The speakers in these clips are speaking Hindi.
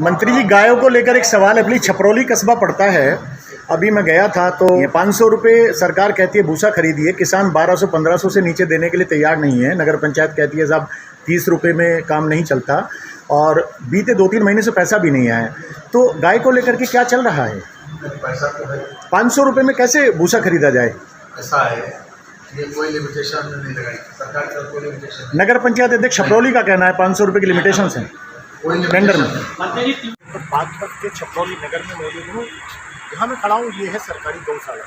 मंत्री जी, गायों को लेकर एक सवाल है। छपरौली कस्बा पड़ता है, अभी मैं गया था तो ये 500 रुपये सरकार कहती है भूसा खरीदिए, किसान 1200-1500 से नीचे देने के लिए तैयार नहीं है। नगर पंचायत कहती है साहब 30 रुपये में काम नहीं चलता, और बीते 2-3 महीने से पैसा भी नहीं आया। तो गाय को लेकर के क्या चल रहा है? पैसा तो है, 500 रुपये में कैसे भूसा खरीदा जाए? ऐसा है, ये कोई लिमिटेशन नहीं लगाई सरकार का, कोई लिमिटेशन। नगर पंचायत अध्यक्ष छपरौली का कहना है 500 रुपये की लिमिटेशन है टेंडर में। बात करके छपरौली नगर में मौजूद हूँ, जहाँ मैं खड़ा हूँ ये है सरकारी गौशाला।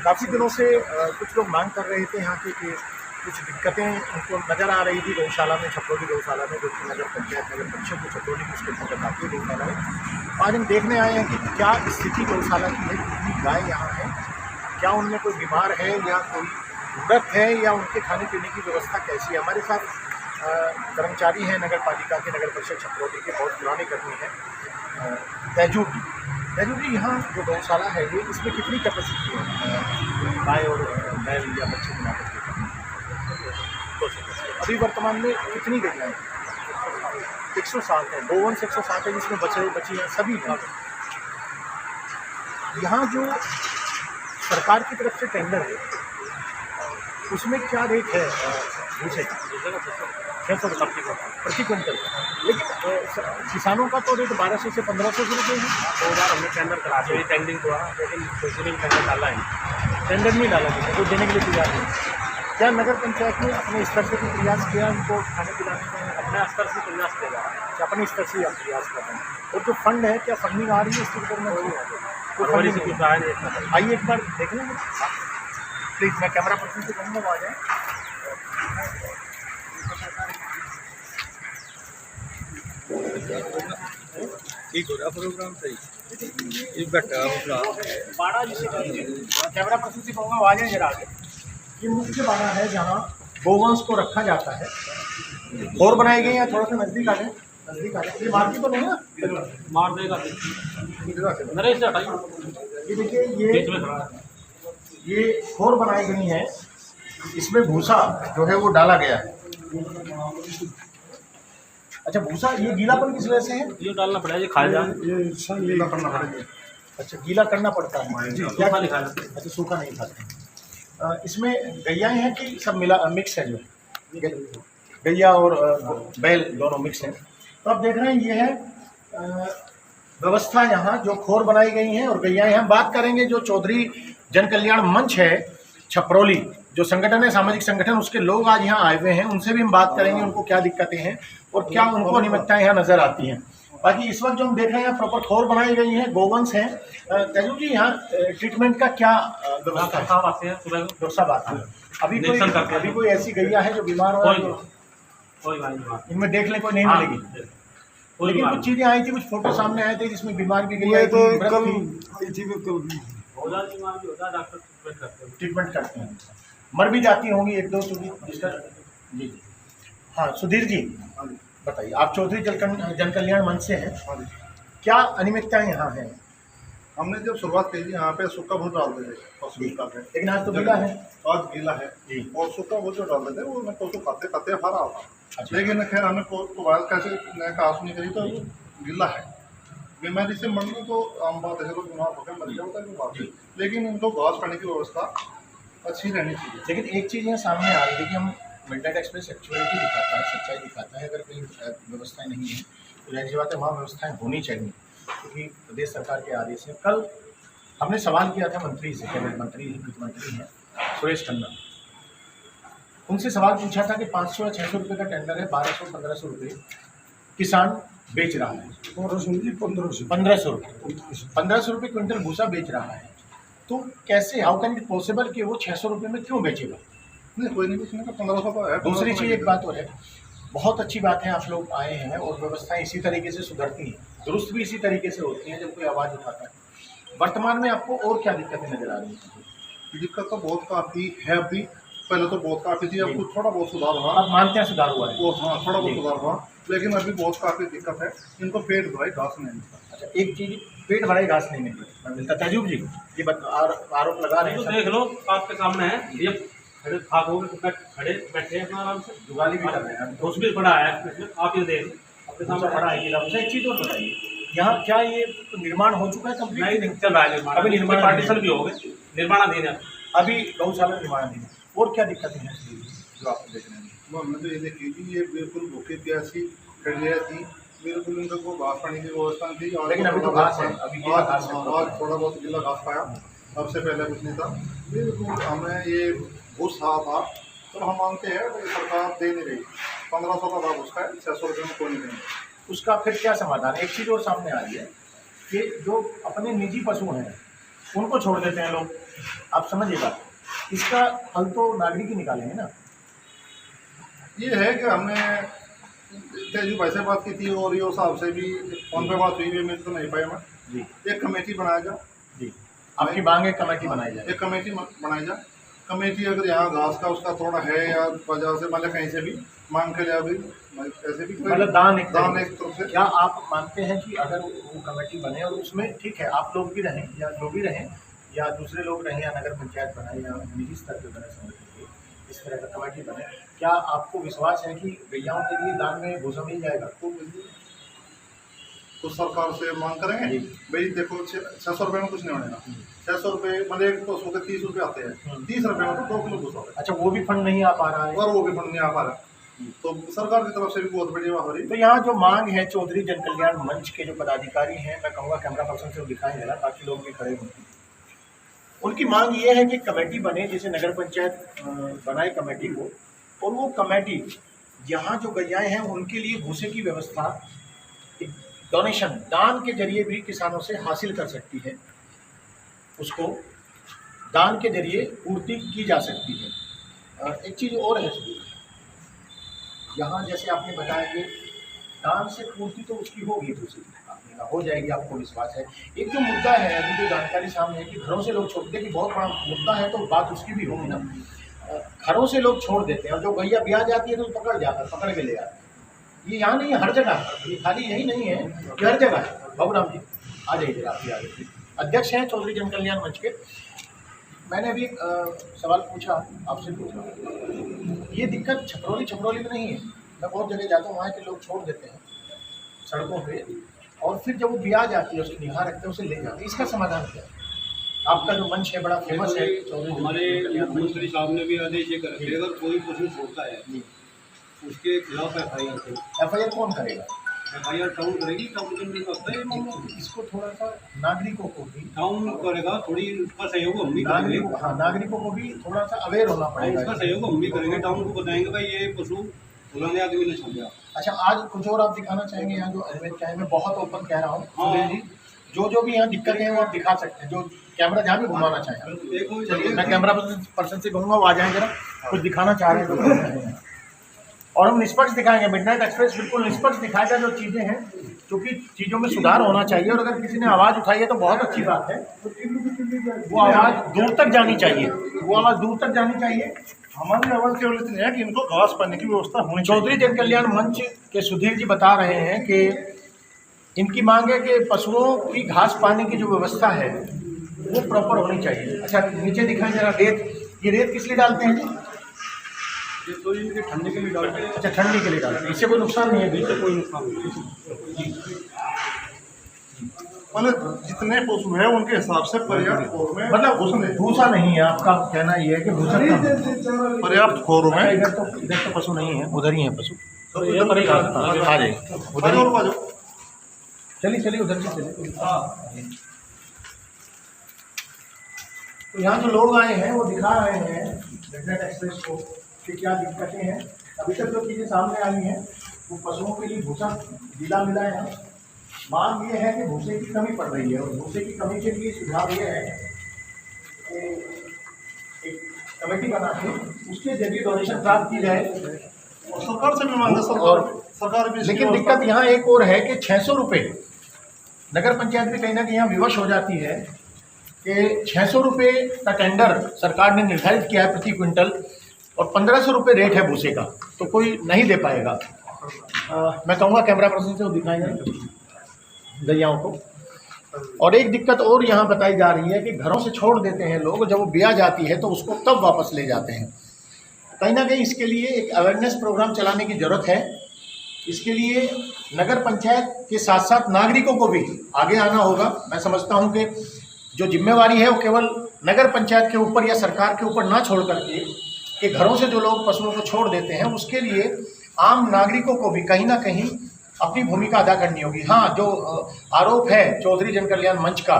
काफ़ी दिनों से कुछ लोग मांग कर रहे थे यहाँ की कि कुछ दिक्कतें उनको नज़र आ रही थी गौशाला में, छपरौली गौशाला में, जो कि नगर पंचायत नगर परिषद की छपरौली की उसके अंतर्गत आती है गौशाला है। आज हम देखने आए हैं कि क्या स्थिति गौशाला की है, कितनी गाय यहाँ है, क्या उनमें कोई बीमार है या कोई व्रत है, या उनके खाने पीने की व्यवस्था कैसी है। हमारे साथ कर्मचारी हैं नगर पालिका के, नगर परिषद छपरौली के, बहुत पुराने कर्मी हैं, तैजू जी। यहाँ जो गौशाला है ये, इसमें कितनी कैपेसिटी है गाय और बैल या बच्चे बना करके? अभी वर्तमान में कितनी गैया है? 160 है, गोवंश 160 है, जिसमें बच्चे बच्ची हैं सभी भाग। यहाँ जो सरकार की तरफ से टेंडर है उसमें क्या रेट है भूसे का? 600 रुपये प्रति क्विंटल, लेकिन किसानों का तो रेट 1200 से 1500 रुपये है। 2 बार हमने टेंडर करा दिया टेंडरिंग द्वारा, लेकिन किसी ने टेंडर डाला है, टेंडर नहीं डाला गया, तो देने के लिए तैयार नहीं। क्या नगर पंचायत ने अपने स्तर से भी प्रयास किया उनको खाने पिलाने में? अपने स्तर से प्रयास किया जा रहा है, क्या अपने स्तर से आप प्रयास कर रहे हैं? और जो फंड है, क्या फंडिंग आ रही है इसके ऊपर में? आइए एक बार देख लेंगे प्लीज़। मैं कैमरा पर्सन से कहूँगा आ जाए। ठीक हो रहा प्रोग्राम सही, एक बैठा बाड़ा जिसे कैमरा पर्सन से कहूँगा आ जाए जरा आगे। ये मुख्य बाड़ा है जहाँ गोवंश को रखा जाता है, और बनाई गई है। थोड़ा सा नज़दीक आ जाए, नज़दीक आ जाए। ये मार तो नहीं ना, मार देगा नरेश से हटाइए। ये देखिए, ये खोर बनाई गई है, इसमें भूसा जो है वो डाला गया है। अच्छा, भूसा ये गीलापन किस वजह से है? ये डालना पड़ेगा, ये खाया जाए, ये गीला करना पड़ेगा। अच्छा, गीला करना पड़ता है जी, क्या नहीं खाते? अच्छा, सूखा नहीं खाते। इसमें गैया हैं कि सब मिला मिक्स है? जो गैया और बैल दोनों मिक्स हैं। तो आप देख रहे हैं ये है व्यवस्था यहाँ, जो खोर बनाई गई हैं और गैया हैं। हम बात करेंगे जो चौधरी जन कल्याण मंच है छपरौली, जो संगठन है, सामाजिक संगठन, उसके लोग आज यहाँ आए हुए हैं, उनसे भी हम बात करेंगे उनको क्या दिक्कतें हैं और क्या उनको अनियमितताएं यहाँ नजर आती हैं। बाकी इस वक्त जो हम देख रहे हैं प्रॉपर खोर बनाई गई है, गोवंश है। तेजू जी, यहाँ ट्रीटमेंट का क्या व्यवस्था है? आते हैं सुबह डॉक्टर साहब आते हैं। अभी कोई ऐसी गैया है जो बीमार हो? कोई इनमें देख लें, कोई नहीं मिलेगी। लेकिन कुछ चीजें आई थी, कुछ फोटो सामने आए थे जिसमें बीमार भी गई है, तो ट्रीटमेंट करते हैं, मर भी जाती होंगी 1-2 जी। हाँ, सुधीर जी बताइए, आप चौधरी जन कल्याण मंच से हैं, क्या अनियमितताएं यहाँ हैं? हमने जब शुरुआत की थी यहाँ पे सूखा भोज डालते थे, लेकिन आज तो गीला है। आज गीला है जी, और सूखा भोज जो डालते थे वो मैं तो खाते फरा होता। अच्छा। लेकिन खैर हमने कैसे कहा सुनी करी तो गीला है, बीमारी से मरने तो आम बात है, तो बीमार होकर मर जाता है बात है, लेकिन इनको घास पानी की व्यवस्था अच्छी रहनी चाहिए। लेकिन एक चीज़ यहाँ सामने आ रही है कि हम मिडनाइट एक्सप्रेस एक्चुअलिटी दिखाता है, सच्चाई दिखाता है। अगर कहीं व्यवस्थाएं नहीं है तो जाहिर सी बात है वहाँ व्यवस्थाएं होनी चाहिए, क्योंकि प्रदेश सरकार के आदेश है। कल हमने सवाल किया था मंत्री से, कैबिनेट मंत्री वित्त मंत्री हैं सुरेश टंडन, उनसे सवाल पूछा था कि 500 या 600 रुपये का टेंडर है, 1200-1500 रुपये किसान बेच रहा है। 1500 रुपये क्विंटल भूसा बेच रहा है, तो कैसे, हाउ कैन इट पॉसिबल कि वो 600 रुपये में क्यों बेचेगा? नहीं, कोई नहीं बेचने का, 1500 का है। दूसरी चीज़ एक बात और है, बहुत अच्छी बात है आप लोग आए हैं और व्यवस्थाएं इसी तरीके से सुधरती हैं, दुरुस्त भी इसी तरीके से होती हैं जब कोई आवाज़ उठाता है। वर्तमान में आपको और क्या दिक्कतें नजर आ रही हैं? दिक्कत तो बहुत काफ़ी है अभी, पहले तो बहुत काफ़ी थी, अब कुछ थोड़ा बहुत सुधार हुआ। आप मानते हैं सुधार हुआ है? वो हाँ, थोड़ा बहुत सुधार हुआ, लेकिन अभी बहुत काफ़ी दिक्कत है, इनको पेट भराई घास नहीं मिलता। अच्छा, एक चीज़, पेट भराई घास नहीं मिलता। तजुब जी ये आरोप लगा रहे हैं, देख लो आपके सामने है, ये खड़े खड़े बैठे हैं अपना आराम से, जुगाली भी कर रहे हैं, घुस भी पड़ा है, आप ये देख भूसा पड़ा है गिला भूसा। एक चीज़ और बताइए, यहाँ क्या ये निर्माण हो चुका है कंप्लीट? नहीं चल रहा है निर्माण, अभी निर्माण पार्टीशन भी हो गए, निर्माणाधीन है। अभी गौशाला निर्माणाधीन है। और क्या दिक्कतें हैं जो आप देख रहे हैं? हमने तो ये देखी थी, ये बिल्कुल भूखे प्यासी खड़िया थी, बिल्कुल इनको घास पानी की व्यवस्था नहीं थी। लेकिन अभी तो घास है, अभी गीला घास है। आज थोड़ा बहुत गीला घास पाया, अब से पहले कुछ नहीं था। बिल्कुल हमें ये घूस था, तो हम मानते हैं भाई सरकार दे नहीं रही। 1500 का भाव उसका है, 600 रुपये में कोई नहीं देंगे। उसका फिर क्या समाधान? एक चीज़ और सामने आ रही है कि जो अपने निजी पशु हैं उनको छोड़ देते हैं लोग। आप समझिएगा, इसका हल तो नागरिक ही निकालेंगे ना। ये है कि हमने तेजू भाई से बात की थी और ये साहब से भी फोन पे बात हुई है, मेरे तो नहीं पाया मैं। जी एक कमेटी बनाया जा, जी, आपकी मांग है कमेटी बनाई जाए। एक कमेटी बनाई जा। कमेटी अगर यहाँ घास का उसका थोड़ा है या बाजार से मतलब कहीं से भी मांग के लिया भी, ऐसे भी मतलब दान एक तरफ से। क्या आप मानते हैं कि अगर वो कमेटी बने और उसमें ठीक है आप लोग भी रहें या जो भी रहें या दूसरे लोग रहें या नगर पंचायत बनाए या निजी स्तर पर बने संगठन के, इस तरह का कमेटी बने, क्या आपको विश्वास है कि गैयाओं के लिए दान में भूसा मिल जाएगा? तो सरकार से मांग करेंगे भाई देखो 600 रुपये में कुछ नहीं होने। 600 रुपये मतलब एक पशु के 30 रुपये आते हैं, 30 रुपये में तो 2 किलो भूसा। अच्छा, वो भी फंड नहीं आ पा रहा है और वो भी फंड नहीं आ पा रहा, तो सरकार की तरफ से भी बहुत बड़ी बात हो रही। तो यहाँ जो मांग है चौधरी जन कल्याण मंच के जो पदाधिकारी हैं, मैं कहूँगा कैमरा पर्सन से दिखाएं जरा ताकि लोग भी खड़े हों। उनकी मांग ये है कि कमेटी बने, जैसे नगर पंचायत बनाए कमेटी को, और वो कमेटी यहाँ जो गैयाएँ हैं उनके लिए भूसे की व्यवस्था डोनेशन दान के जरिए भी किसानों से हासिल कर सकती है, उसको दान के जरिए पूर्ति की जा सकती है। एक चीज़ और है यहाँ, जैसे आपने बताया कि दान से पूर्ति तो उसकी होगी, दूसरी आपने कहा हो जाएगी, आपको विश्वास है। एक जो मुद्दा है अभी जो जानकारी सामने है कि घरों से लोग छोड़ते हैं, कि बहुत बड़ा मुद्दा है, तो बात उसकी भी होगी ना। घरों से लोग छोड़ देते हैं और जो गैया ब्याह जाती है तो पकड़ के ले जाते हैं। ये यहाँ नहीं है, हर जगह है, ये खाली यही नहीं है कि हर जगह है। बाबूराम जी आ जाइए, आप आगे अध्यक्ष हैं चौधरी जन कल्याण मंच के। मैंने अभी सवाल पूछा, आपसे पूछा, ये दिक्कत छपरौली में नहीं है। मैं बहुत जगह जाता हूँ, वहाँ के लोग छोड़ देते हैं सड़कों पे, और फिर जब वो ब्याह जाती है उसकी निगाह रखते हैं, उसे ले जाते हैं। इसका समाधान क्या है? आपका जो मंच है बड़ा फेमस है, हमारे मुख्यमंत्री साहब ने भी आदेश ये कर दिया, अगर कोई पशु छोड़ता है उसके खिलाफ FIR कौन करेगा? FIR टाउन करेगी, टाउन के अंदर होता है। इसको थोड़ा सा नागरिकों को भी टाउन करेगा, थोड़ी उसका सहयोग हम भी करेंगे। नागरिकों को भी थोड़ा सा अवेयर होना पड़ेगा, उसका सहयोग हम भी करेंगे। टाउन को बताएंगे भाई ये पशु फलाने आदमी ने छोड़ा। अच्छा, आज कुछ और आप दिखाना चाहेंगे यहाँ जो अजमेर चाहे, मैं बहुत ओपन कह रहा हूँ सुनील जी, जो भी यहाँ दिक्कतें हैं वो आप दिखा सकते हैं, जो कैमरा जहाँ भी घुमाना चाहें। चलिए मैं कैमरा पर्सन से कहूँगा वो आ जाएँ जरा, कुछ दिखाना चाह रहे हैं और हम निष्पक्ष दिखाएंगे। मिडनाइट एक्सप्रेस बिल्कुल निष्पक्ष दिखाएगा जो चीज़ें हैं, क्योंकि चीज़ों में सुधार होना चाहिए, और अगर किसी ने आवाज़ उठाई है तो बहुत अच्छी बात है। वो आवाज़ दूर तक जानी चाहिए, वो आवाज़ दूर तक जानी चाहिए। हमारी आवाज़ केवल इतनी है कि इनको घास पाने की व्यवस्था होनी चाहिए। चौधरी जन कल्याण मंच के सुधीर जी बता रहे हैं कि इनकी मांग है कि पशुओं की घास पाने की जो व्यवस्था है वो प्रॉपर होनी चाहिए। अच्छा, नीचे दिखाएं जरा रेत, ये रेत किस लिए डालते हैं जी? ये तो इनके ठंडे के लिए डालते हैं। अच्छा, ठंडी के लिए डालते हैं, इससे कोई नुकसान नहीं है? इससे कोई नुकसान नहीं है। मतलब जितने पशु है उनके हिसाब से पर्याप्त खोर में, मतलब भूसा नहीं है, आपका कहना ये है कि भूसा पर्याप्त खोर में। इधर तो पशु नहीं है, उधर ही है पशु। तो ये आ जाइए उधर, चलिए उधर से चलिए। तो यहाँ जो लोग आए हैं वो दिखा रहे हैं मिडनाइट एक्सप्रेस को कि क्या दिक्कतें हैं। अभी तक जो चीज़ें सामने आई हैं वो पशुओं के लिए भूसा गीला मिला है। मांग ये है कि भूसे की कमी पड़ रही है, और भूसे की कमी के लिए सुझाव ये है कि एक कमेटी बना के उसके जरिए डोनेशन प्राप्त की जाए, और सरकार से भी मांगे, सरकार भी। लेकिन दिक्कत यहाँ एक और है कि 600 रुपये नगर पंचायत भी कहीं ना कहीं यहाँ विवश हो जाती है कि 600 रुपये का टेंडर सरकार ने निर्धारित किया है प्रति क्विंटल, और 1500 रुपये रेट है भूसे का, तो कोई नहीं दे पाएगा। मैं कहूँगा कैमरा पर्सन से वो दिखाएंगे गैयाओं को। और एक दिक्कत और यहाँ बताई जा रही है कि घरों से छोड़ देते हैं लोग, जब वो ब्याह जाती है तो उसको तब वापस ले जाते हैं। कहीं ना कहीं इसके लिए एक अवेयरनेस प्रोग्राम चलाने की ज़रूरत है इसके लिए नगर पंचायत के साथ साथ नागरिकों को भी आगे आना होगा। मैं समझता हूं कि जो जिम्मेवारी है वो केवल नगर पंचायत के ऊपर या सरकार के ऊपर ना छोड़ करके कि घरों से जो लोग पशुओं को छोड़ देते हैं उसके लिए आम नागरिकों को भी कहीं ना कहीं अपनी भूमिका अदा करनी होगी। हाँ, जो आरोप है चौधरी जन कल्याण मंच का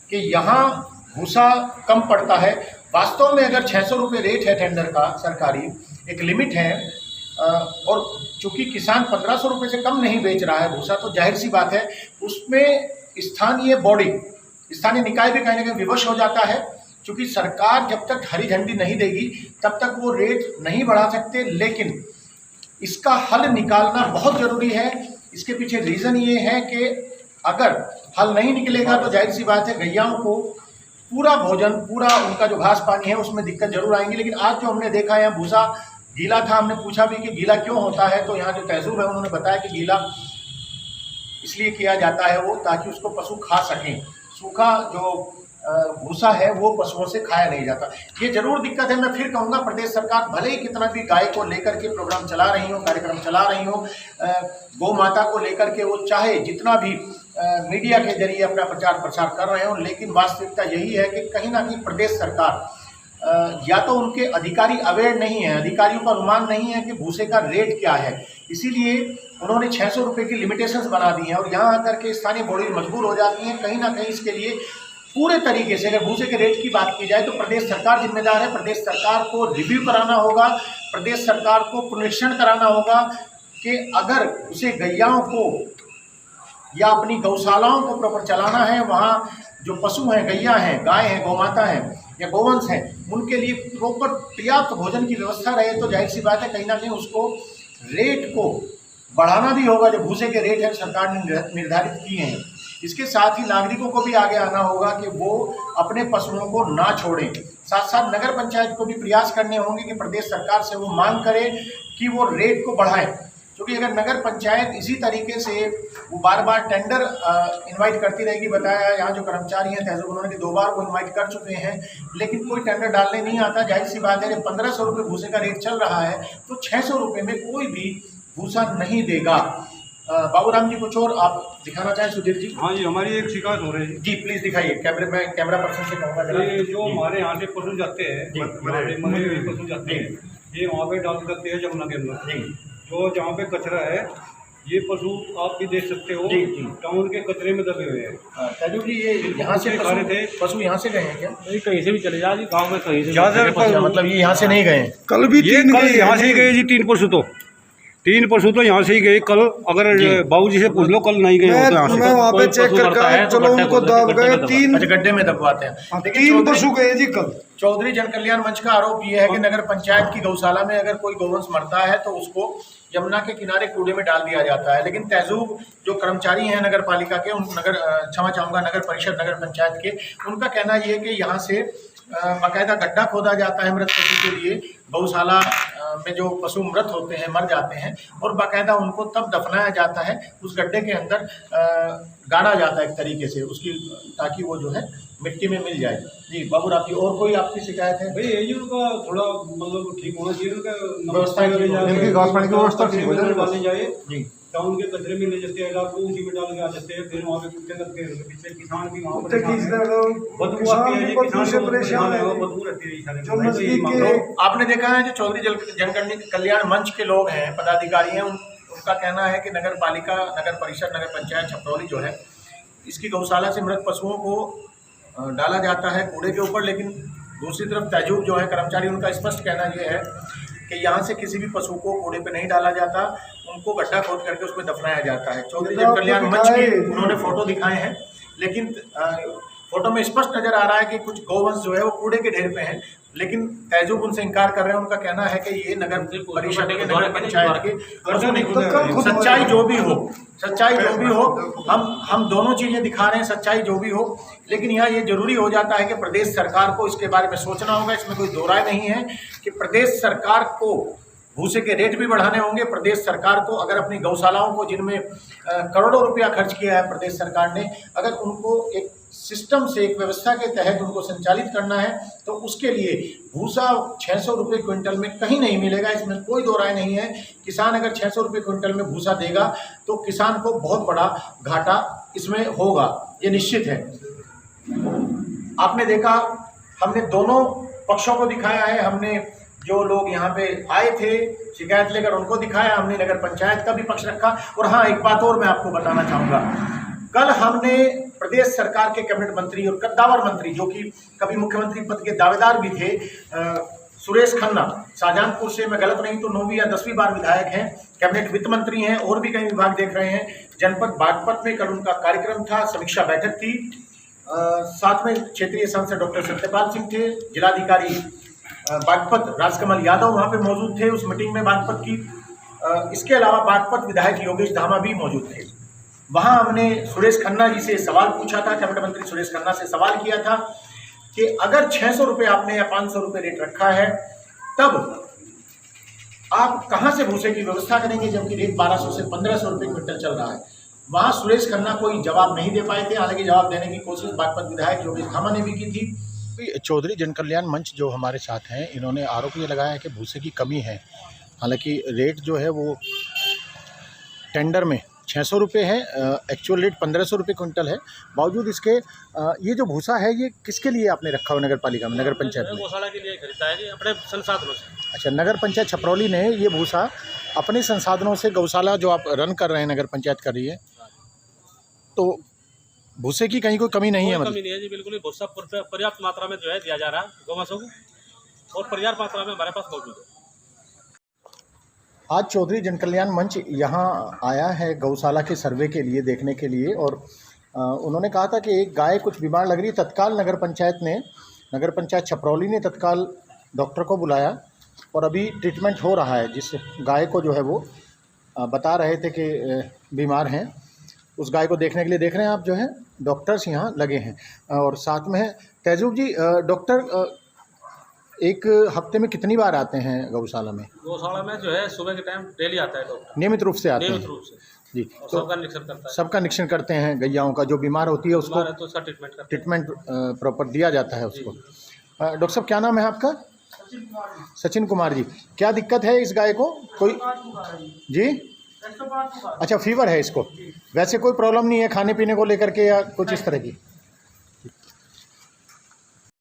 कि यहाँ भूसा कम पड़ता है, वास्तव में अगर 600 रुपये रेट है टेंडर का सरकारी, एक लिमिट है, और चूंकि किसान 1500 रुपये से कम नहीं बेच रहा है भूसा, तो जाहिर सी बात है उसमें स्थानीय बॉडी, स्थानीय निकाय भी कहीं ना कहीं विवश हो जाता है। क्योंकि सरकार जब तक हरी झंडी नहीं देगी तब तक वो रेट नहीं बढ़ा सकते, लेकिन इसका हल निकालना बहुत ज़रूरी है। इसके पीछे रीज़न ये है कि अगर हल नहीं निकलेगा तो जाहिर सी बात है गैयाओं को पूरा भोजन, पूरा उनका जो घास पानी है उसमें दिक्कत जरूर आएंगी। लेकिन आज जो हमने देखा है भूसा गीला था, हमने पूछा भी कि गीला क्यों होता है, तो यहाँ जो तहज़ुब है उन्होंने बताया कि गीला इसलिए किया जाता है वो ताकि उसको पशु खा सकें। सूखा जो भूसा है वो पशुओं से खाया नहीं जाता। ये जरूर दिक्कत है। मैं फिर कहूँगा प्रदेश सरकार भले ही कितना भी गाय को लेकर के प्रोग्राम चला रही हो, कार्यक्रम चला रही हो, गौ माता को लेकर के वो चाहे जितना भी मीडिया के जरिए अपना प्रचार प्रसार कर रहे हो, लेकिन वास्तविकता यही है कि कहीं ना कहीं प्रदेश सरकार या तो उनके अधिकारी अवेयर नहीं है, अधिकारियों का अनुमान नहीं है कि भूसे का रेट क्या है, इसीलिए उन्होंने 600 रुपये की लिमिटेशंस बना दी हैं और यहाँ आकर के स्थानीय बॉडी मजबूर हो जाती हैं। कहीं ना कहीं इसके लिए पूरे तरीके से अगर भूसे के रेट की बात की जाए तो प्रदेश सरकार जिम्मेदार है। प्रदेश सरकार को रिव्यू कराना होगा, प्रदेश सरकार को पुनरीक्षण कराना होगा कि अगर उसे गैयाओं को या अपनी गौशालाओं को प्रॉपर चलाना है, वहाँ जो पशु हैं, गैया हैं, गाय हैं, गौमाता हैं या गोवंश हैं, उनके लिए प्रॉपर पर्याप्त भोजन की व्यवस्था रहे, तो जाहिर सी बात है कहीं ना कहीं उसको रेट को बढ़ाना भी होगा। जो भूसे के रेट हैं सरकार ने निर्धारित किए हैं। इसके साथ ही नागरिकों को भी आगे आना होगा कि वो अपने पशुओं को ना छोड़ें। साथ साथ नगर पंचायत को भी प्रयास करने होंगे कि प्रदेश सरकार से वो मांग करे कि वो रेट को बढ़ाएं, क्योंकि अगर नगर पंचायत इसी तरीके से वो बार बार टेंडर इनवाइट करती रहेगी, बताया यहाँ जो कर्मचारी हैं तहज़ुब उन्होंने 2 बार वो इनवाइट कर चुके हैं, लेकिन कोई टेंडर डालने नहीं आता। जाहिर सी बात है कि 1500 रुपये भूसे का रेट चल रहा है तो 600 रुपये में कोई भी भूसा नहीं देगा। बाबूराम जी कुछ और आप दिखाना चाहें? सुधीर जी। हाँ जी, हमारी एक शिकायत हो रही है जी, प्लीज दिखाइए। कैमरा पर्सन से कहूँगा जरा। ये जो हमारे यहाँ से पशु जाते हैं, मरे हुए पशु जाते हैं, ये वहाँ पे डाल सकते हैं जमुना के अंदर। जो जहाँ पे कचरा है ये पशु आप भी देख सकते हो, टाउन के कचरे में दबे हुए हैं। तैजूब जी, ये यहाँ से खा रहे थे पशु, यहाँ से गए हैं क्या? नहीं, कहीं से भी चले जा जी, गाँव में कहीं से मतलब ये यहाँ से नहीं गए? कल भी यहाँ से ही गए जी, 3 पशु तो यहाँ से ही गए कल। अगर बाबू जी से पूछ लो कल नहीं गए हो तो यहाँ से मैं वहाँ पे चेक करके चलो उनको दब गए 3 गड्ढे में दबवाते हैं। 3 पशु गए जी कल। चौधरी जन कल्याण मंच का आरोप ये है कि नगर पंचायत की गौशाला में अगर कोई गौवंश मरता है तो उसको यमुना के किनारे कूड़े में डाल दिया जाता है। लेकिन तहज़ुब जो कर्मचारी हैं नगर पालिका के, उन नगर परिषद नगर पंचायत के, उनका कहना ये है कि यहाँ से बाकायदा गड्ढा खोदा जाता है मृत पशु के लिए। गौशाला में जो पशु मृत होते हैं, मर जाते हैं, और बाकायदा उनको तब दफनाया जाता है, उस गड्ढे के अंदर गाड़ा जाता है एक तरीके से उसकी, ताकि वो जो है मिट्टी में मिल जाए। जी बाबूराम जी, और कोई आपकी शिकायत है? भाई ये उनका थोड़ा मतलब ठीक होना चाहिए, उनका व्यवस्था की घास पानी की व्यवस्था ठीक हो जाए जी। टाउन के कचरे में ले जाते हैं, रात को उसी में डाल के आ जाते हैं, फिर वहाँ पे कुत्ते लगते हैं, पीछे किसान भी वहाँ पर बदबू आती है, किसान से परेशान है, बदबू रहती है। आपने देखा है जो चौधरी जन कल्याण मंच के लोग हैं, पदाधिकारी हैं, उनका कहना है कि नगर पालिका, नगर परिषद, नगर पंचायत छपरौली जो है, इसकी गौशाला से मृत पशुओं को डाला जाता है कूड़े के ऊपर। लेकिन दूसरी तरफ तहज़ुब जो है कर्मचारी, उनका स्पष्ट कहना ये है कि यहाँ से किसी भी पशु को कूड़े पे नहीं डाला जाता, उनको गड्ढा खोद करके उसमें दफनाया जाता है। चौधरी जन कल्याण मंच की उन्होंने फोटो दिखाए हैं, लेकिन फोटो में स्पष्ट नजर आ रहा है कि कुछ गौवंश जो है वो कूड़े के ढेर पे हैं, लेकिन तहज़ुब उनसे इनकार कर रहे हैं। उनका कहना है कि ये नगर परिषद के, नगर पंचायत के, सच्चाई जो भी हो, हम दोनों चीज़ें दिखा रहे हैं, सच्चाई जो भी हो, लेकिन यहाँ ये जरूरी हो जाता है कि प्रदेश सरकार को इसके बारे में सोचना होगा। इसमें कोई दो राय नहीं है कि प्रदेश सरकार को भूसे के रेट भी बढ़ाने होंगे। प्रदेश सरकार को अगर अपनी गौशालाओं को, जिनमें करोड़ों रुपया खर्च किया है प्रदेश सरकार ने, अगर उनको एक सिस्टम से, एक व्यवस्था के तहत उनको संचालित करना है तो उसके लिए भूसा 600 रुपये क्विंटल में कहीं नहीं मिलेगा, इसमें कोई दो राय नहीं है। किसान अगर 600 रुपये क्विंटल में भूसा देगा तो किसान को बहुत बड़ा घाटा इसमें होगा, ये निश्चित है। आपने देखा, हमने दोनों पक्षों को दिखाया है। हमने जो लोग यहाँ पे आए थे शिकायत लेकर उनको दिखाया, हमने नगर पंचायत का भी पक्ष रखा। और हाँ, एक बात और मैं आपको बताना चाहूँगा, कल हमने प्रदेश सरकार के कैबिनेट मंत्री और कद्दावर मंत्री, जो कि कभी मुख्यमंत्री पद के दावेदार भी थे, सुरेश खन्ना, शाहजहांपुर से, मैं गलत नहीं तो 9वीं या 10वीं बार विधायक हैं, कैबिनेट वित्त मंत्री हैं और भी कई विभाग देख रहे हैं। जनपद बागपत में कल उनका कार्यक्रम था, समीक्षा बैठक थी। साथ में क्षेत्रीय सांसद डॉक्टर सत्यपाल सिंह थे, जिलाधिकारी बागपत राजकमल यादव वहाँ पे मौजूद थे उस मीटिंग में बागपत की। इसके अलावा बागपत विधायक योगेश धामा भी मौजूद थे। वहाँ हमने सुरेश खन्ना जी से सवाल पूछा था, कैबिनेट मंत्री सुरेश खन्ना से सवाल किया था कि अगर 600 रुपये आपने या 500 रुपये रेट रखा है, तब आप कहाँ से भूसे की व्यवस्था करेंगे, जबकि रेट 1200 से 1500 रुपये क्विंटल चल रहा है। वहाँ सुरेश खन्ना कोई जवाब नहीं दे पाए थे। हालांकि जवाब देने की कोशिश बागपत विधायक योगेश धामा ने भी की थी। चौधरी जन कल्याण मंच जो हमारे साथ हैं, इन्होंने आरोप ये लगाया है कि भूसे की कमी है। हालांकि रेट जो है वो टेंडर में 600 रुपये है, एक्चुअल रेट 1500 रुपये क्विंटल है। बावजूद इसके ये जो भूसा है ये किसके लिए आपने रखा हुआ नगर पालिका में, नगर पंचायत में? गौशाला के लिए खरीदा है जी, अपने संसाधनों से। अच्छा, नगर पंचायत छपरौली ने ये भूसा अपने संसाधनों से, गौशाला जो आप रन कर रहे हैं, नगर पंचायत कर रही है, तो भूसे की कहीं कोई कमी नहीं है? कमी नहीं है जी, बिल्कुल ही भूसा पर्याप्त मात्रा में जो है दिया जा रहा है गौवंशों को, और पर्याप्त मात्रा में हमारे पास मौजूद है। आज चौधरी जन कल्याण मंच यहाँ आया है गौशाला के सर्वे के लिए, देखने के लिए, और उन्होंने कहा था कि एक गाय कुछ बीमार लग रही है। तत्काल नगर पंचायत छपरौली ने तत्काल डॉक्टर को बुलाया और अभी ट्रीटमेंट हो रहा है। जिस गाय को जो है वो बता रहे थे कि बीमार हैं, उस गाय को देखने के लिए देख रहे हैं आप, जो है डॉक्टर्स यहाँ लगे हैं। और साथ में है तेजूब जी, डॉक्टर एक हफ्ते में कितनी बार आते हैं गौशाला में? गौशाला में जो है सुबह के टाइम डेली आता है डॉक्टर, नियमित रूप से आते हैं? नियमित रूप से जी। तो सबका निरीक्षण करते हैं। गैयाओं का जो बीमार होती है उसको तो उसका ट्रीटमेंट प्रॉपर दिया जाता है उसको। डॉक्टर साहब, क्या नाम है आपका? सचिन कुमार जी। क्या दिक्कत है इस गाय को? कोई जी? अच्छा, फीवर है इसको, वैसे कोई प्रॉब्लम नहीं है खाने पीने को लेकर के या कुछ इस तरह की?